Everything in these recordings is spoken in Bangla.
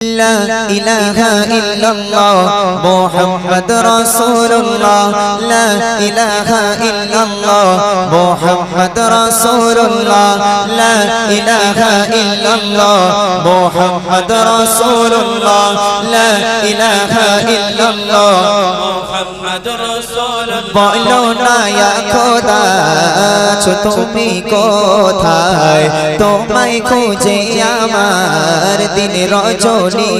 لا إله إلا الله محمد رسول الله لا إله إلا الله محمد رسول الله لا إله إلا الله محمد رسول الله لا إله إلا الله محمد رسول الله বলো না ইয়া খোদা তুমি কোথায় তোমায় খুঁজে আমার দিন রজনী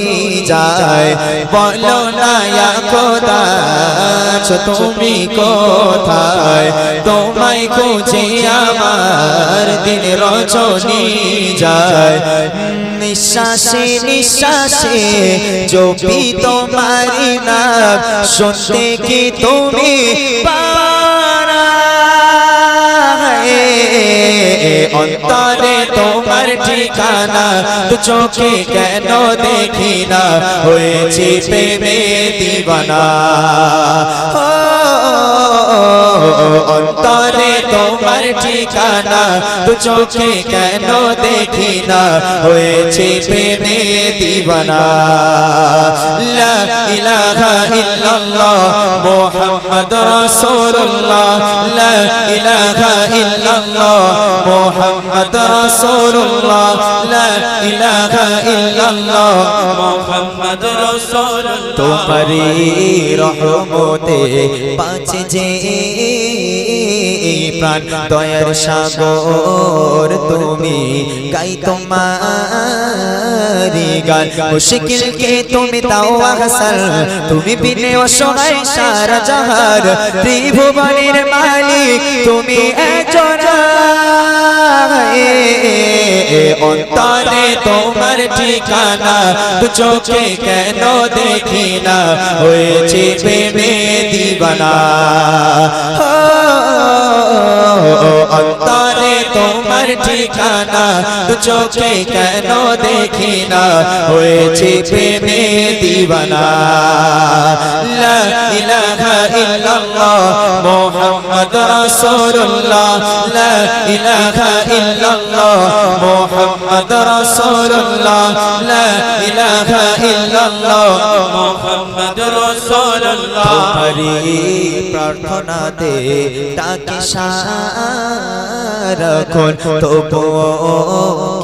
যায় বলো না ইয়া খোদা তুমি কোথায় তোমায় খুঁজে আমার দিন রজনী যায় নিঃশ্বাসে নিঃশ্বাসে জপি তোমারি নাম শুনতে কি তুমি অন্তরে তোমার ঠিকানা তো চোখে কেন দেখি না হয়েছে প্রেমে দিওয়ানা অন্তরে তোমার ঠিকানা তো চোখে কেন দেখি না হয়েছে প্রেমে দিওয়ানা লা ইলাহা ইল্লাল্লাহ মুহাম্মাদুর রাসূলুল্লাহ লা ইলাহা ইল্লাল্লাহ মুহাম্মাদুর রাসূলুল্লাহ লা ইলাহা ইল্লাল্লাহ মুহাম্মাদুর রাসূলুল্লাহ তোমারি রহমতে বাঁচে যে প্রাণ দয়ার সাগর তুমি গাই তোমারি গান মুশকিল কে তুমি দাও আহসান তুমি বিনে অসহায় সারা জাহান ত্রিভুবনের মালিক তুমি একজন অন্তরে তোমার ঠিকানা তো চোখে কেন দেখি না হয়েছে প্রেমে দিওয়ানা অন্তরে তোমার ঠিকানা তো চোখে কেন দেখি না হয়েছে প্রেমে দিওয়ানা লা ইলাহা ইল্লাল্লাহ মুহাম্মাদুর রাসূলুল্লাহ লা ইলাহা ইল্লাল্লাহ মুহাম্মাদুর রাসূলুল্লাহ লা ইলাহা ইল্লাল্লাহ মুহাম্মাদুর রাসূলুল্লাহ তোমারি প্রার্থনাতে ডাকি সারাক্ষণ তবুও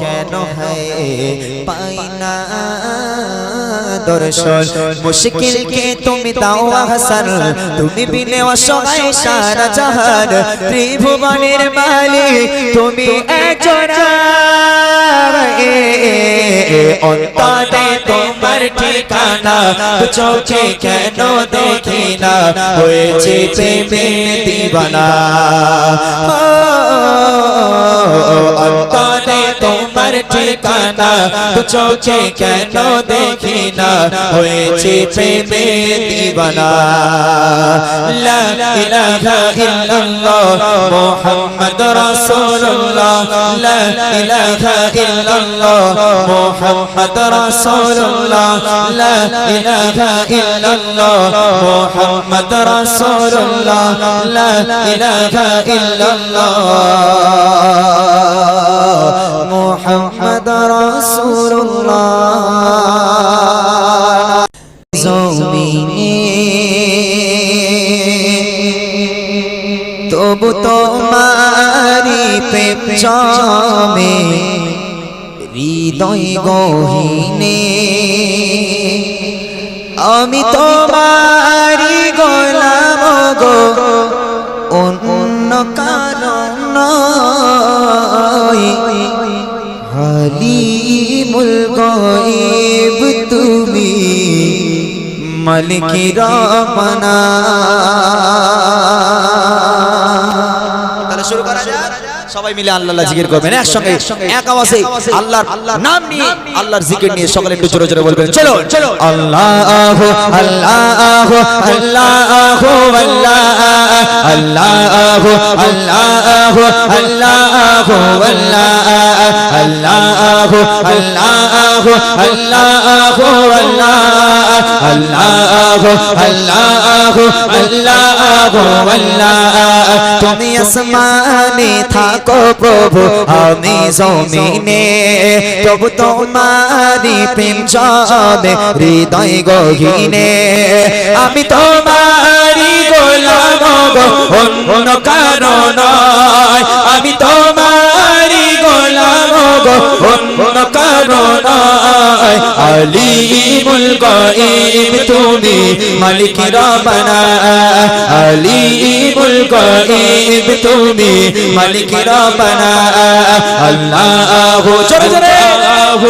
কেন হয় পাই না দর্শন মুশকিল কে তুমি দাও আহসান তুমি বিনে অসহায় সারা জাহান ত্রিভুবনের মালিক তুমি একজন অন্তরে তোমার ঠিকানা চোখে কেন দেখি না হয়েছে প্রেমে দিওয়ানা অন্তরে তোমার ঠিকানা চোখে কেন দেখি না হয়েছে প্রেমে দিওয়ানা লা ইলাহা ইল্লাল্লাহ মুহাম্মাদুর রাসূলুল্লাহ লা ইলাহা ইল্লাল্লাহ মুহাম্মাদুর রাসূলুল্লাহ লা ইলাহা ইল্লাল্লাহ মুহাম্মাদুর রাসূলুল্লাহ লা ইলাহা ইল্লাল্লাহ মুহাম্মাদুর রাসূলুল্লাহ জমিনে তবু তোমারি প্রেম জমে হৃদয় গহীনে আমি তোমারি গোলাম গো অন্য কারণ নয় হালিমুল গায়ব তুমি মালিকি রব্বানা তাহলে শুরু করা যাক সবাই মিলে আল্লাহ জিকির করবেন একসঙ্গে এক আওয়াজে আল্লাহর নাম নিয়ে আল্লাহর জিকির নিয়ে সকলে একটু জোরে জোরে বলবেন চলো চলো আল্লাহু আল্লাহু আল্লাহু আল্লাহু আল্লাহু আল্লাহু আল্লাহু আল্লাহু আল্লাহু আল্লাহু আল্লাহু আল্লাহু আল্লাহু তুমি আসমানে থাকো প্রভু আমি জমিনে তবু তোমারি প্রেম জবে হৃদয় গহীনে আমি তোমারি গোলাম গো অন্য কারো নয় আমি তোমারি গোলাম গো অন্য কারো নয় আলিমুল গায়ব তুমি মালিক রব্বানা আলিমুল গায়ব তুমি মালিক রব্বানা আল্লাহু জোরে জোরে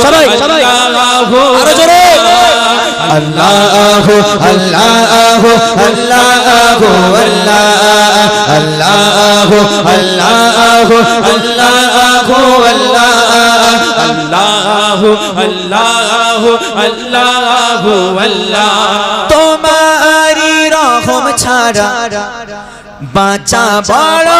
সবাই আল্লাহু আরো জোরে আল্লাহু আল্লাহু আল্লাহু আল্লাহু আল্লাহু আল্লাহু আল্লাহু আল্লাহু আল্লাহু আল্লাহ তোমারি রহম ছাড়া বাঁচা বড়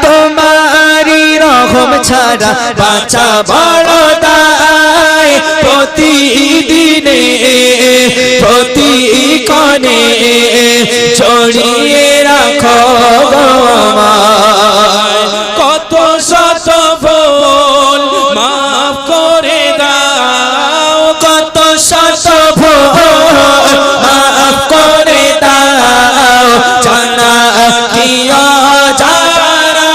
তোমারি রহম ছাড়া বাঁচা বড় দায় প্রতিদিনে প্রতিক্ষণে ছড়িয়ে রাখো গো আমায় কত শত ভুল মাফ করে দাও কত শত ভুল মাফ করে দাও জানা কিয়া যারা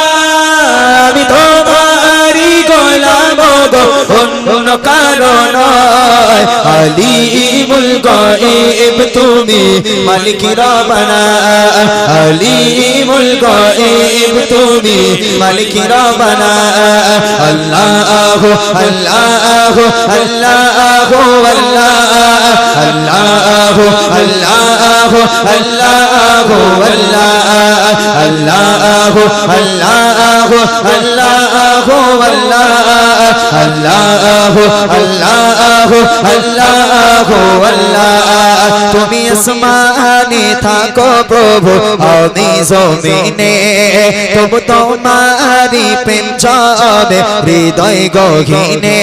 আমি তোমারি গোলাম গো অন্য কারো নয় আলিমুল গায়ব তুমি মালিক রব্বানা আলিমুল গায়ব তুমি মালিক রব্বানা আল্লাহু আল্লাহু আল্লাহু আল্লাহু আল্লাহু আল্লাহু আল্লাহু আল্লাহু আল্লাহু আল্লাহু আল্লাহু আল্লাহু আল্লাহ তুমি আসমানে থাকো প্রভু আমি জমিনে তবু তোমারি প্রেম জবে হৃদয় গহীনে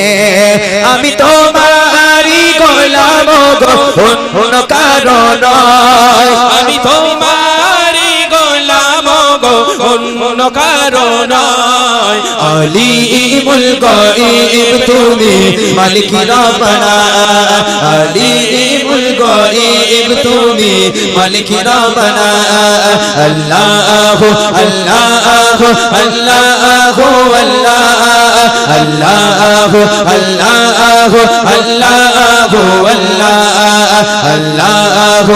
আমি তোমারি গোলাম গো অন্য কারো নয় আমি তোমারি গোলাম গো অন্য কারো নয় আলিমুল গায়ব তুমি মালিক রব্বানা আলিমুল গায়ব তুমি মালিক রব্বানা আল্লাহু আল্লাহু আল্লাহু আল্লাহু আল্লাহু আল্লাহু আল্লাহু আল্লাহু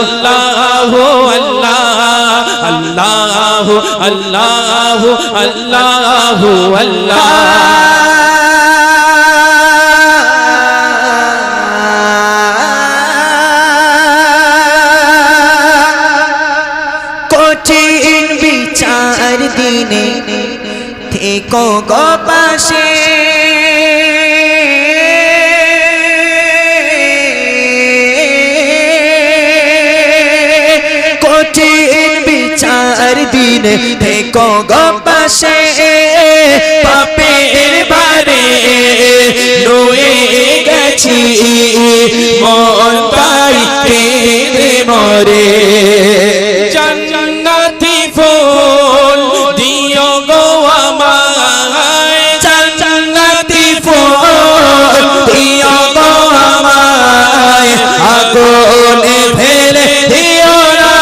আল্লাহু আল্লাহু আল্লাহু আল্লাহু আল্লাহ কঠিন বিচার দিনে থেকো গো পাশে কঠিন বিচার দিনে থেকো গো পাশে পাপের বারে নুয়ে গেছি মন পাইতে মরে জান্নাতি ফুল দিও গো আমায় জান্নাতি ফুল দিও গো আমায় আগুনে ফেলে দিও না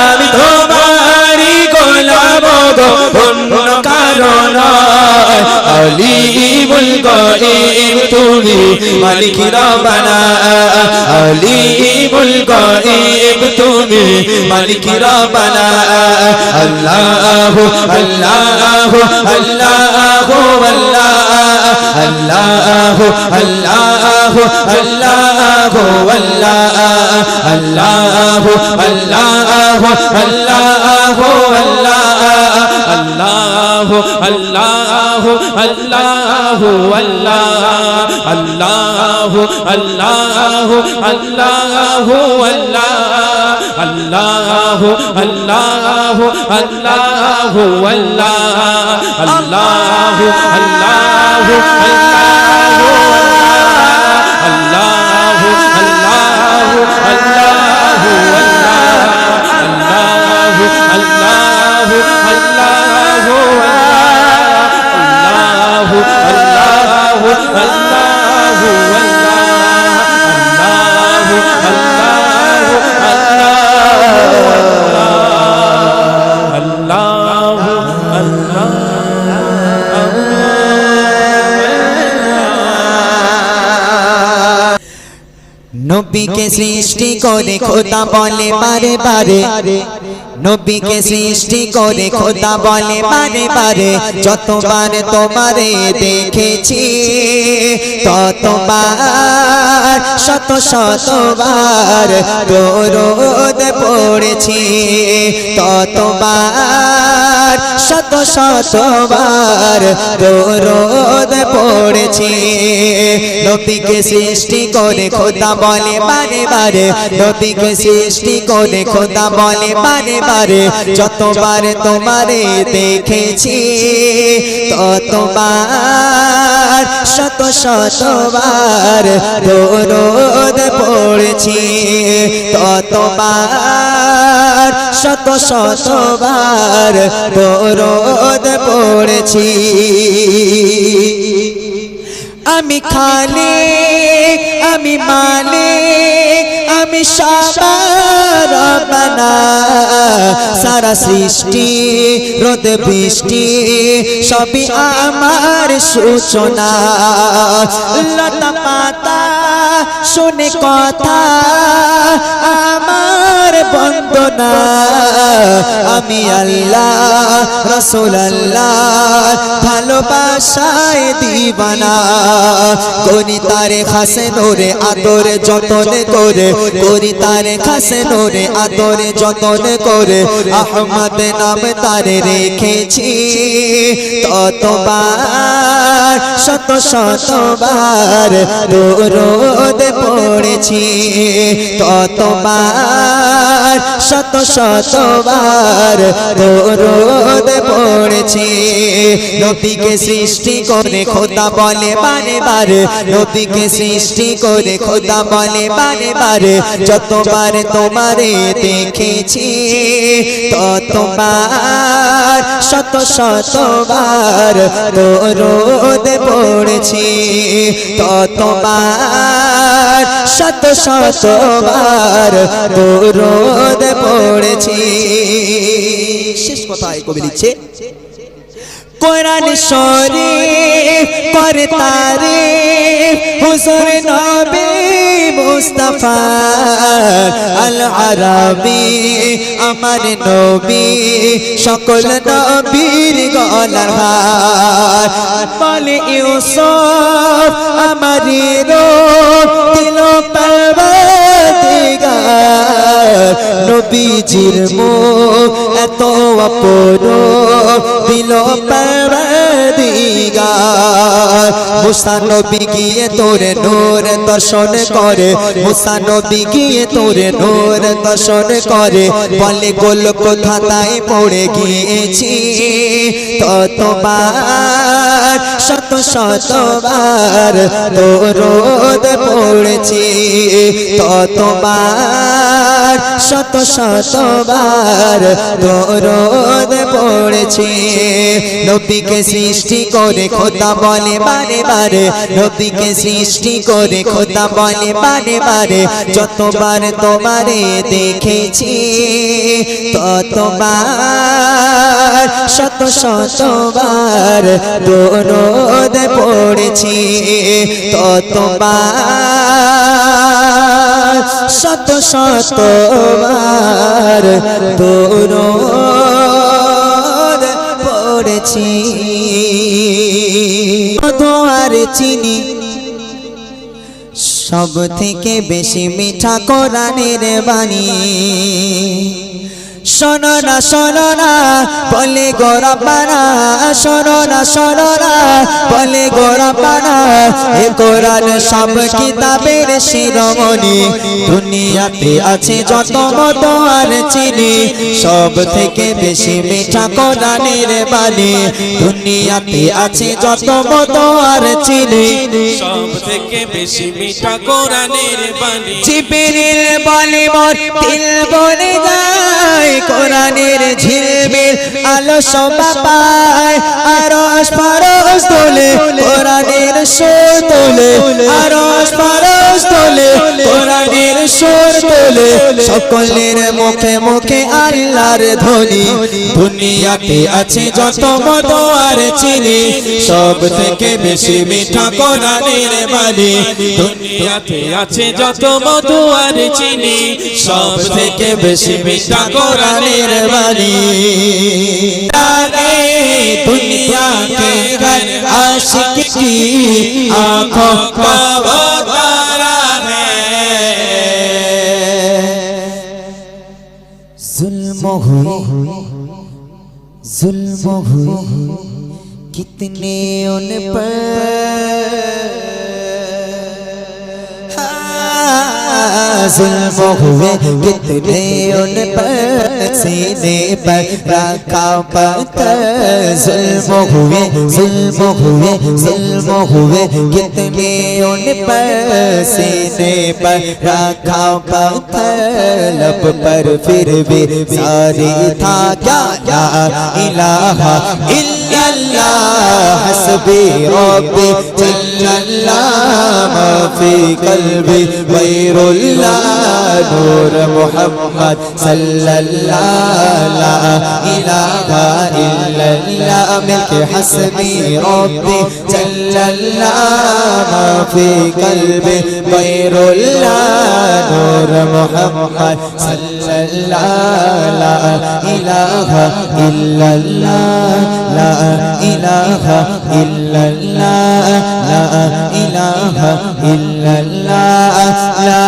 আমি তোমারি গোলাম গো অন্য কারো নয় আলিমুল গায়ব তুমি মালিক রব্বানা আলিমুল গায়ব তুমি মালিক রব্বানা আল্লাহু আল্লাহু আল্লাহু আল্লাহু আল্লাহু আল্লাহু আল্লাহু আল্লাহু আল্লাহু আল্লাহু আল্লাহু আল্লাহু আল্লাহু আল্লাহু আল্লাহু আল্লাহু আল্লাহু আল্লাহু আল্লাহু আল্লাহ আল্লাহু আল্লাহু আল্লাহু আল্লাহু আল্লাহু আল্লাহু আল্লাহু আল্লাহু আল্লাহু আল্লাহু আল্লাহু আল্লাহু নবীকে সৃষ্টি করে খোদা বলে বারে বারে নবীকে সৃষ্টি করে খোদা বলে বারে বারে যতবার তোমারে দেখেছি ততবার শত শতবার দরুদ পড়েছি ততবার শত শতবার দরুদ পড়েছি নবীকে সৃষ্টি করে খোদা বলে বারে বারে নবীকে সৃষ্টি করে খোদা বলে বারে বারে যতবার তোমারে দেখেছি ততবার শত শতবার দরুদ পড়েছি ততবার শত শতবার দরুদ পড়েছি আমি খালিক আমি মালিক আমি সবার রব্বানা সারা সৃষ্টি রোদ বৃষ্টি সবই আমার সূচনা লতা পাতা শুনে কথা আমার বন্দনা আমি আল্লাহ রাসূল আল্লাহ ভালোবাসায় দিবানা করি তারে খাসে নোরে আদরে যতন করে করি তারে খাসে নোরে আদরে যতন করে আহমদ নাম তারে রেখেছি ততবার শত শতবার দরুদ পড়েছি ততবার শত শতবার দরুদ পড়েছি নবীকে সৃষ্টি করে খোদা বলে বারে বারে নবীকে সৃষ্টি করে খোদা বলে বারে বারে যতবার তোমারে দেখেছি ততবার শত শতবার দরুদ পড়েছি ততবার শত শতবার দরুদ পড়েছি শেষ কথায় কবি লিখছে কোরআন শরীফ করে তারিফ হুজুর নবী মুস্তাফা আল আরাবী আমার নবী সকল নবীর গলার হার বলে ইউসুফ আমারি রূপ দিল পরবর্তীগার নবীজির মুখ এত অপরূপ দিল পরবর্তীগার মুসা নবী গিয়ে তোরে নূর দর্শন করে মুসা নবী গিয়ে তোরে নূর দর্শন করে বলে গোল কোথা তাই পড়ে গিয়েছি ততবার শত শতবার দরুদ পড়েছি ততবার শত শতবার দরুদ পড়েছি নবীকে সৃষ্টি করে খোদা বলে বারে বারে নবীকে সৃষ্টি করে খোদা বলে বারে বারে যতবার তোমারে দেখেছি ততবার শত শতবার দরুদ পড়েছি ততবার শত শতবার দরুদ পড়েছি তোমার চিনি সব থেকে বেশি মিঠা কোরআনের বাণী শোনো না বলে গো রব্বানা, শোনো না বলে গো রব্বানা, এ কোরআন সব কিতাবের শিরোমণি, দুনিয়াতে আছে যত মত আর চিনি, সব থেকে বেশি মিঠা কোরআনের বাণী, দুনিয়াতে আছে যত মত আর চিনি, সব থেকে বেশি মিঠা কোরআনের বাণী। জিবরিল বলে মোর দিল বলে যায়, কোরআনের ঝিলমিল আলো শোভা পায়, আরশ ফারশ তোলে কোরআনের সুর তোলে, আরশ ফারশ তোলে কোরআনের সুর তোলে, সকলের মুখে মুখে আল্লাহর ধ্বনি, দুনিয়াতে আছে যত মত আর চিনি, সব থেকে বেশি মিঠা কোরআনের বাণী, দুনিয়াতে আছে যত মধু আর চিনি, সব থেকে বেশি মিঠা কোরআনের বাণী। दुनिया के घर आशिक की आंखों का वो तारा है, जुल्म हुए कितने उन पर, जुल्म हुए कितने उन पर, सीने पर रखा पत्थर, जुल्म हुए कितने उन पर, सीने पर रखा पत्थर, लब पर फिर भी सारी था क्या ला इलाहा इल्लल्लाह, हस्बी रब्बी जल्लल्लाह, मा फी कल्बी गैरुल्लाह, नूर मुहम्मद सल्लल्लाहु ला इलाहा इल्लल्लाह, मिलके हस्बी रब्बी जल्लल्लाह, मा फी कल्बी गैरुल्लाह, नूर मुहम्मद सल्लल्लाहु ला इलाहा इल्लल्लाह, ला इलाहा इल्लल्लाह, ला इलाहा इल्लल्लाह, ला